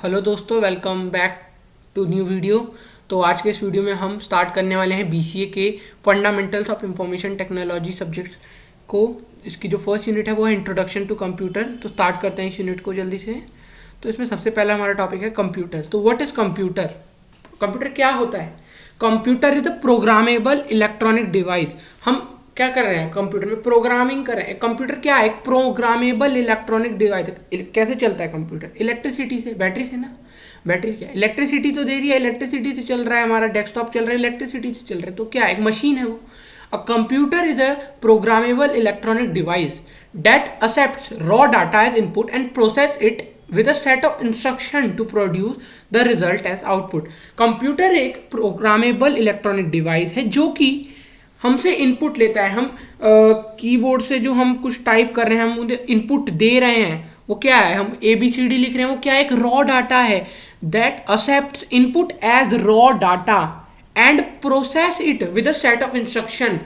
Hello दोस्तों, welcome back to new video. तो आज के इस वीडियो में हम स्टार्ट करने वाले हैं बीसीए के fundamentals of information technology subject को। इसकी जो फर्स्ट यूनिट है वो है इंट्रोडक्शन टू कंप्यूटर। तो स्टार्ट करते हैं इस यूनिट को जल्दी से। तो इसमें सबसे पहला हमारा टॉपिक है कंप्यूटर। तो व्हाट इज़ कंप्यूटर? कंप्यूटर क्या होता है? Computer is a programmable electronic device. हम क्या कर रहे हैं? कंप्यूटर में प्रोग्रामिंग कर रहे हैं। कंप्यूटर क्या है? एक प्रोग्रामेबल इलेक्ट्रॉनिक डिवाइस। कैसे चलता है कंप्यूटर? इलेक्ट्रिसिटी से, बैटरी से ना। बैटरी क्या? इलेक्ट्रिसिटी तो दे रही है, इलेक्ट्रिसिटी से चल रहा है। हमारा डेस्कटॉप चल रहा है, इलेक्ट्रिसिटी से चल रहा है। तो क्या है? एक मशीन है वो। A computer is a programmable electronic device that accepts raw data as input and process it with a set of instruction to produce the result as output। Computer एक प्रोग्रामेबल इलेक्ट्रॉनिक डिवाइस है जो कि हमसे input लेता है। हम keyboard से जो हम कुछ टाइप कर रहे हैं, हम उन्हें इनपुट दे रहे हैं। वो क्या है? हम ABCD लिख रहे हैं, वो क्या है? एक रॉ डाटा है। That accepts input as raw data and process it with a set of instruction.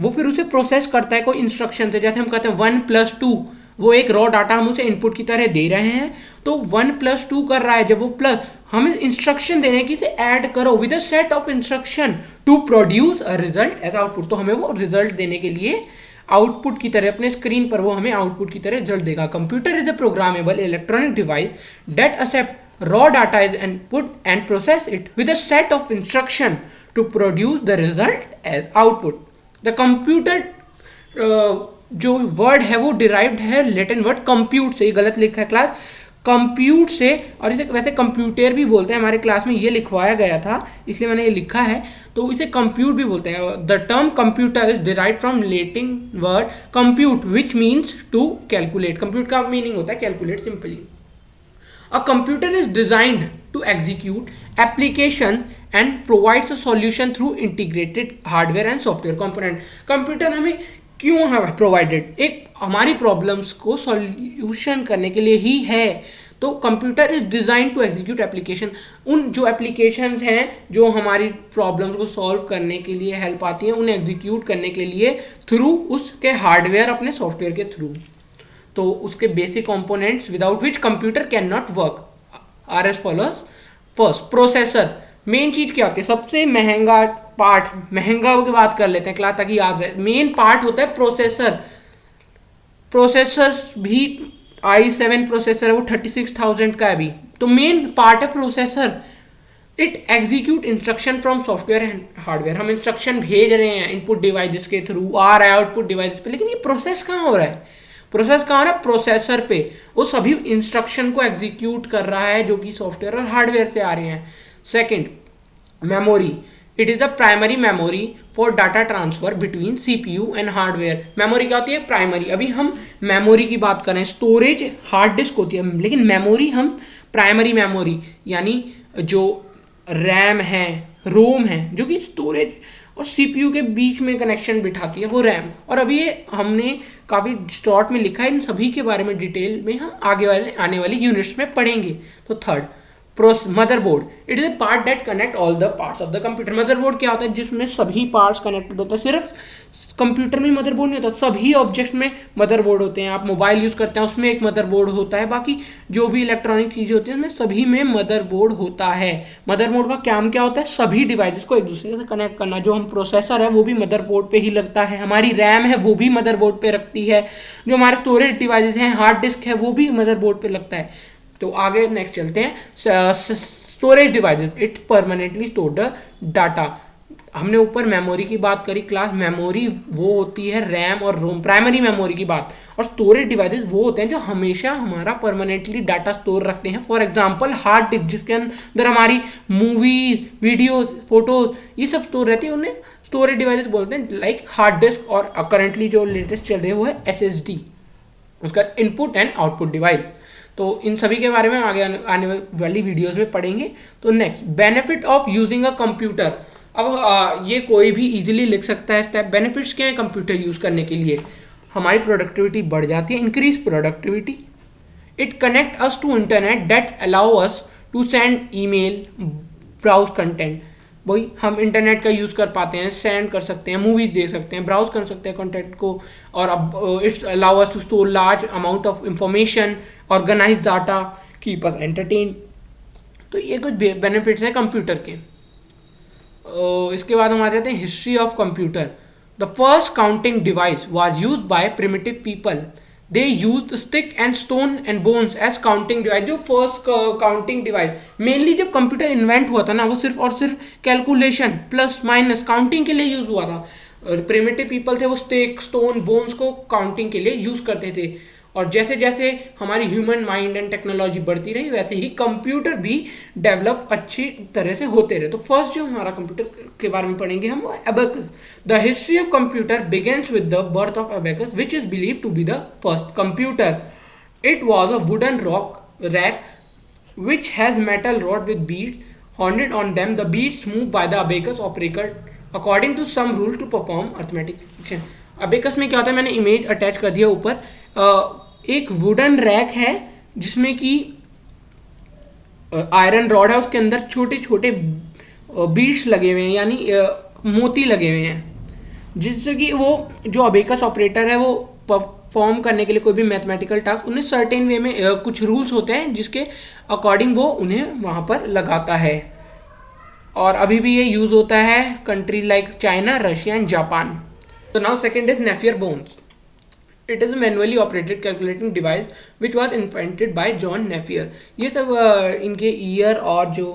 वो फिर उसे प्रोसेस करता है कोई इंस्ट्रक्शन से। जैसे हम कहते हैं 1+2, वो एक रॉ डाटा हम उसे इनपुट की तरह दे रहे हैं। तो 1+2 कर रहा है। जब वो प्लस, हमें इंस्ट्रक्शन दे रहे हैं कि इसे ऐड करो with a set of instruction to produce a result as output. तो हमें वो रिजल्ट देने के लिए आउटपुट की तरह अपने स्क्रीन पर वो हमें आउटपुट की तरह रिजल्ट देगा। Computer is a programmable electronic device that accept raw data is input and process it with a set of instruction to produce the result as output। The computer जो word है वो derived है Latin word compute से। ये गलत लिखा है class, compute से। और इसे वैसे कंप्यूटर भी बोलते हैं। हमारे क्लास में ये लिखवाया गया था, इसलिए मैंने ये लिखा है। तो इसे कंप्यूट भी बोलते हैं। The term computer is derived from Latin word compute which means to calculate. Compute का मीनिंग होता है calculate simply. A computer is designed to execute applications and provides a solution through integrated hardware and software component। Computer हमें क्यों है provided? एक हमारी problems को solution करने के लिए ही है। तो computer is design to execute application. उन जो एप्लीकेशंस हैं जो हमारी प्रॉब्लम्स को सॉल्व करने के लिए हेल्प आती हैं, उन्हें एग्जीक्यूट करने के लिए थ्रू उसके हार्डवेयर, अपने सॉफ्टवेयर के थ्रू। तो उसके basic components without which computer can not work are as follows. First, processor. Main चीज क्या होती है? सबसे महंगा पार्ट, महंगा की बात कर लेते हैं क्लास ताकि याद रहे। मेन पार्ट होता है प्रोसेसर। प्रोसेसर भी i7 प्रोसेसर है, वो 36,000 का है अभी। तो मेन पार्ट है processor. It execute instruction from software and hardware. हम इंस्ट्रक्शन भेज रहे हैं इनपुट डिवाइसेस के थ्रू, आ रहा है आउटपुट डिवाइस पे, लेकिन ये प्रोसेस कहाँ हो रहा है? प्रोसेस कहाँ हो रहा है? प्रोसेसर पे। वो सभी इंस्ट्रक्शन को एग्जीक्यूट कर रहा है जो कि सॉफ्टवेयर और हार्डवेयर से आ रहे हैं। Second, memory. It is the primary memory for data transfer between CPU and hardware. Memory क्या होती है? प्राइमरी। अभी हम मेमोरी की बात करें, स्टोरेज हार्ड डिस्क होती है, लेकिन मेमोरी हम प्राइमरी मेमोरी यानी जो रैम है, रोम है, जो कि स्टोरेज और CPU के बीच में कनेक्शन बिठाती है, वो रैम। और अभी ये हमने काफ़ी शॉर्ट में लिखा है। इन सभी के बारे में डिटेल में हम आगे वाले आने वाली यूनिट्स में पढ़ेंगे। तो third, motherboard. It is a part that connect all the parts of the computer. Motherboard क्या होता है? जिसमें सभी पार्ट्स कनेक्टेड होते हैं। सिर्फ कंप्यूटर में मदरबोर्ड नहीं होता, सभी ऑब्जेक्ट में मदरबोर्ड होते हैं। आप मोबाइल यूज़ करते हैं, उसमें एक मदरबोर्ड होता है। बाकी जो भी इलेक्ट्रॉनिक चीज़ें होती हैं उनमें सभी में मदरबोर्ड होता है। मदरबोर्ड का काम क्या होता है? सभी डिवाइसेस को एक दूसरे से कनेक्ट करना। जो हम प्रोसेसर है वो भी मदरबोर्ड पे ही लगता है, हमारी रैम है वो भी मदरबोर्ड पे रखती है, जो हमारे स्टोरेज डिवाइसेस हैं, हार्ड डिस्क है, वो भी मदरबोर्ड पे लगता है। तो आगे नेक्स्ट चलते हैं। Storage devices, it permanently store the data. हमने ऊपर मेमोरी की बात करी क्लास। मेमोरी वो होती है रैम और रोम, प्राइमरी मेमोरी की बात। और स्टोरेज डिवाइसेस वो होते हैं जो हमेशा हमारा परमानेंटली डाटा स्टोर रखते हैं। फॉर एग्जांपल हार्ड डिस्क, जिसके अंदर हमारी मूवीज, वीडियोज, फोटोज ये सब स्टोर रहती है, उन्हें स्टोरेज डिवाइसेस बोलते हैं, लाइक हार्ड डिस्क। और करंटली जो लेटेस्ट चल रही है वो है SSD, उसका इनपुट एंड आउटपुट डिवाइस। तो इन सभी के बारे में आगे आने वाली वीडियोस में पढ़ेंगे। तो next, benefit of using a computer. अब ये कोई भी इजीली लिख सकता है स्टेप। बेनिफिट्स क्या है कंप्यूटर यूज़ करने के लिए? हमारी प्रोडक्टिविटी बढ़ जाती है, increase productivity. It connect us to internet that allow us to send email, browse content. वही हम इंटरनेट का यूज़ कर पाते हैं, सेंड कर सकते हैं, मूवीज़ देख सकते हैं, ब्राउज कर सकते हैं कंटेंट को। और अब it's allow us to store large amount of information, organize data, keep us entertain. तो ये कुछ बेनिफिट्स है कंप्यूटर के। इसके बाद हम आ जाते हैं history of computer. The first counting device was used by primitive people. They used stick and stone and bones as counting device. जो फर्स्ट काउंटिंग डिवाइस मेनली जब कंप्यूटर इन्वेंट हुआ था ना, वो सिर्फ और सिर्फ कैलकुलेशन प्लस माइनस काउंटिंग के लिए यूज हुआ था। प्रिमिटिव पीपल थे वो स्टिक स्टोन बोन्स को काउंटिंग के लिए यूज करते थे। और जैसे जैसे हमारी ह्यूमन माइंड एंड टेक्नोलॉजी बढ़ती रही, वैसे ही कंप्यूटर भी डेवलप अच्छी तरह से होते रहे। तो फर्स्ट जो हमारा कंप्यूटर के बारे में पढ़ेंगे हम, abacus. The history of computer begins with the birth of abacus which is believe to be the first computer. It was a wooden rock rack which has metal rod with beads hounded on them. The beads moved by the abacus operator according to some rule to perform arithmetic function. abacus में क्या होता है, मैंने image attach कर दिया ऊपर। एक wooden rack है जिसमें कि आयरन रॉड है, उसके अंदर छोटे छोटे बीड्स लगे हुए हैं, यानी मोती लगे हुए हैं, जिससे कि वो जो अबेकस ऑपरेटर है वो परफॉर्म करने के लिए कोई भी मैथमेटिकल टास्क उन्हें सर्टेन वे में कुछ रूल्स होते हैं जिसके अकॉर्डिंग वो उन्हें वहाँ पर लगाता है। और अभी भी ये यूज़ होता है country like China, Russia and Japan. तो now second is Napier bones. It is manually operated calculating device which was invented by John Napier. ये सब इनके ईयर और जो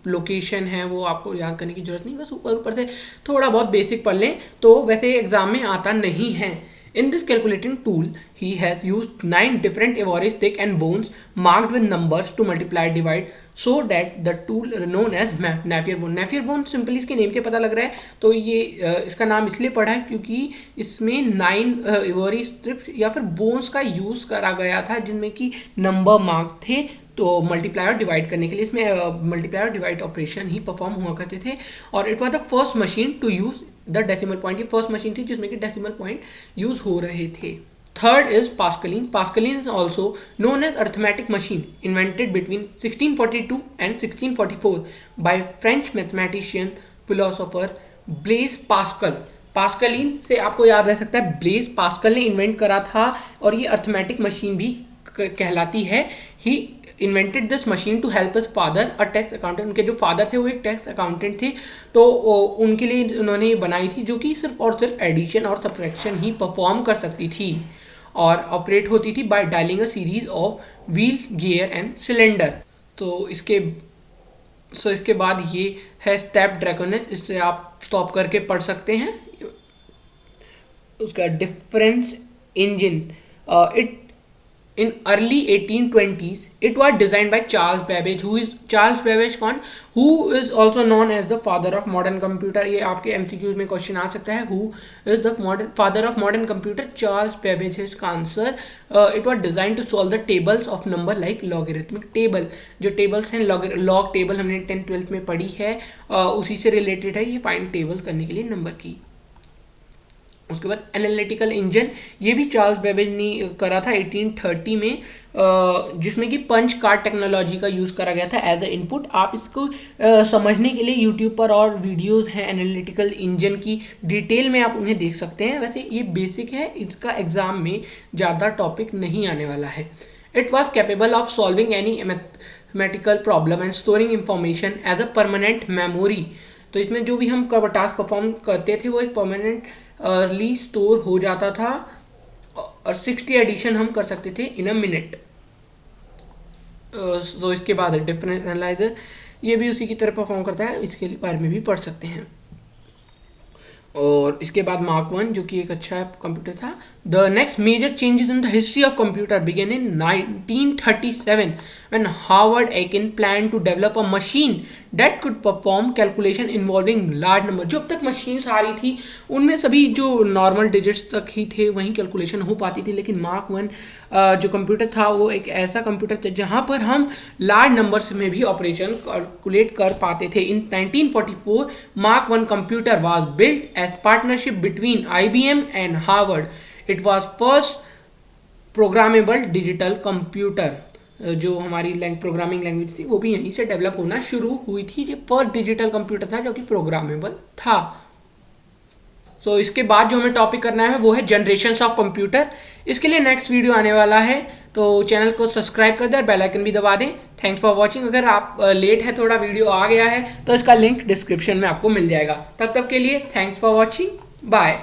लोकेशन है वो आपको याद करने की जरूरत नहीं, बस ऊपर ऊपर से थोड़ा बहुत बेसिक पढ़ लें तो वैसे एग्जाम में आता नहीं है। In this calculating tool, he has used 9 different ivory stick and bones marked with numbers to multiply divide so that the tool known as Napier bone. Napier bone simply इसके name से पता लग रहा है, तो ये इसका नाम इसलिए पड़ा है क्योंकि इसमें 9 ivory strips या फिर बोन्स का यूज़ करा गया था जिनमें कि नंबर मार्क थे, तो मल्टीप्लाई और डिवाइड करने के लिए इसमें मल्टीप्लाई और डिवाइड ऑपरेशन ही परफॉर्म हुआ करते थे। और it was the first machine to use the decimal point. ये फर्स्ट मशीन थी जिसमें कि डेसिमल पॉइंट यूज हो रहे थे। Third is Pascaline. Pascaline is also known as arithmetic machine invented between 1642 and 1644 by French mathematician philosopher Blaise Pascal. Pascaline से आपको याद रह सकता है ब्लेज पास्कल ने इन्वेंट करा था, और ये अर्थमेटिक मशीन भी कहलाती है। He invented this machine to help his father a tax accountant. उनके जो फादर थे वो एक टैक्स अकाउंटेंट थे, तो उनके लिए उन्होंने ये बनाई थी जो कि सिर्फ और सिर्फ एडिशन और सब्ट्रैक्शन ही परफॉर्म कर सकती थी और ऑपरेट होती थी by dialing a series of wheel gear and cylinder. तो इसके बाद ये है स्टेप ड्रैगोनेट, इससे आप स्टॉप करके पढ़ सकते हैं। उसका difference engine, it in early 1820s it was designed by Charles Babbage. Who is Charles Babbage? कौन? Who is also known as the father of modern computer. ये आपके MCQs में क्वेश्चन आ सकता है, who is the father of modern computer? Charles Babbage is इसका answer. it was designed to solve the tables of number like logarithmic table. जो tables हैं log table हमने 10th-12th में पढ़ी है, उसी से रिलेटेड है ये फाइंड टेबल करने के लिए नंबर की। उसके बाद एनालिटिकल इंजन, ये भी चार्ल्स बेबेज ने करा था 1830 में, जिसमें कि पंच कार्ड टेक्नोलॉजी का यूज़ करा गया था एज अ इनपुट। आप इसको समझने के लिए यूट्यूब पर और वीडियोस हैं एनालिटिकल इंजन की, डिटेल में आप उन्हें देख सकते हैं। वैसे ये बेसिक है, इसका एग्ज़ाम में ज़्यादा टॉपिक नहीं आने वाला है। It was capable of solving any mathematical problem and storing information as a permanent memory. तो इसमें जो भी हम टास्क परफॉर्म करते थे वो एक परमानेंट अर्ली स्टोर हो जाता था, और 60 एडिशन हम कर सकते थे इन अ मिनट। तो इसके बाद डिफरेंस एनालाइजर, ये भी उसी की तरह परफॉर्म करता है, इसके बारे में भी पढ़ सकते हैं। और इसके बाद मार्क 1 जो कि एक अच्छा कंप्यूटर था। The next major changes in the history of computer began in 1937 when Howard Aiken planned to develop a machine that could perform calculation involving large number। जो अब तक मशीन्स आ रही थी उनमें सभी जो नॉर्मल डिजिट्स तक ही थे वहीं कैलकुलेशन हो पाती थी, लेकिन मार्क 1 जो कंप्यूटर था वो एक ऐसा कंप्यूटर था जहाँ पर हम लार्ज नंबर्स में भी ऑपरेशन कैलकुलेट कर पाते थे। In 1944 mark 1 computer was built as partnership between IBM and Harvard. It was first programmable digital computer. जो हमारी प्रोग्रामिंग लैंग्वेज थी वो भी यहीं से डेवलप होना शुरू हुई थी। ये फर्स्ट डिजिटल कंप्यूटर था जो कि प्रोग्रामेबल था। सो इसके बाद जो हमें टॉपिक करना है वो है जनरेशन्स ऑफ कंप्यूटर। इसके लिए नेक्स्ट वीडियो आने वाला है, तो चैनल को सब्सक्राइब कर दें और बेल आइकन भी दबा दें। Thanks for watching. अगर आप लेट है, थोड़ा वीडियो आ गया है, तो इसका लिंक डिस्क्रिप्शन में आपको मिल जाएगा। तब तक के लिए थैंक्स फॉर वॉचिंग, बाय।